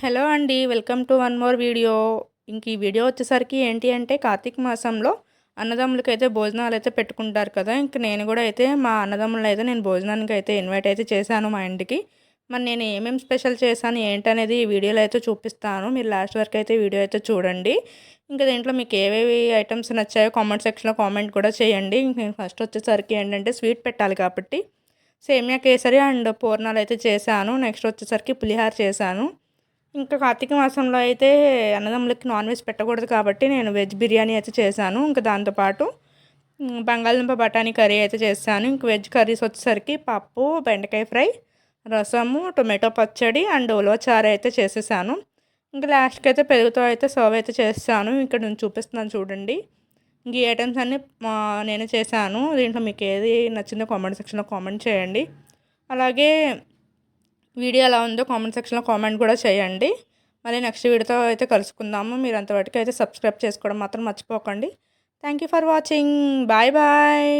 Hello అండి. Welcome to one more video. ఇంక ఈ వీడియో వచ్చేసరికి ఏంటి అంటే కార్తీక మాసంలో అన్నదమ్ములకైతే భోజనాలైతే పెట్టుకుంటారు కదా! ఇంక నేను గూడా అయితే మా అన్నదమ్ములనైతే నేను భోజనానికైతే ఇన్వైట్ అయితే చేశాను మా ఇంటికి. మరి నేను ఏమేమి స్పెషల్ చేశాను ఏంటనేది ఈ వీడియోలో అయితే చూపిస్తాను. మీరు లాస్ట్ వరకు అయితే వీడియో అయితే చూడండి. ఇంకా దీంట్లో మీకు ఏవేవి ఐటెమ్స్ నచ్చాయో కామెంట్ సెక్షన్‌లో కామెంట్ కూడా చేయండి. ఇంక నేను ఫస్ట్ వచ్చేసరికి ఏంటంటే స్వీట్ పెట్టాలి కాబట్టి సేమియా కేసరి అండ్ పూర్ణాలైతే చేశాను. నెక్స్ట్ వచ్చేసరికి పులిహోర చేశాను. ఇంకా కార్తీక మాసంలో అయితే అన్నదమ్ములకి నాన్ వెజ్ పెట్టకూడదు కాబట్టి నేను వెజ్ బిర్యానీ అయితే చేశాను. ఇంకా దాంతోపాటు బంగాళదుంప బఠానీ కర్రీ అయితే చేశాను. ఇంక వెజ్ కర్రీస్ వచ్చేసరికి పప్పు, బెండకాయ ఫ్రై, రసము, టొమాటో పచ్చడి అండ్ ఉలవ చారు అయితే చేసేసాను. ఇంకా లాస్ట్కి అయితే పెరుగుతో అయితే సర్వ్ అయితే చేస్తాను. ఇక్కడ నేను చూపిస్తున్నాను చూడండి. ఇంక ఈ ఐటమ్స్ అన్నీ నేనే చేశాను. దీంట్లో మీకు ఏది నచ్చిందో కామెంట్ సెక్షన్లో కామెంట్ చేయండి. అలాగే వీడియో ఎలా ఉందో కామెంట్ సెక్షన్లో కామెంట్ కూడా చేయండి. మళ్ళీ నెక్స్ట్ వీడియోతో అయితే కలుసుకుందాము. మీరు అంతవరకు అయితే సబ్స్క్రైబ్ చేసుకోవడం మాత్రం మర్చిపోకండి. Thank you for watching. Bye bye.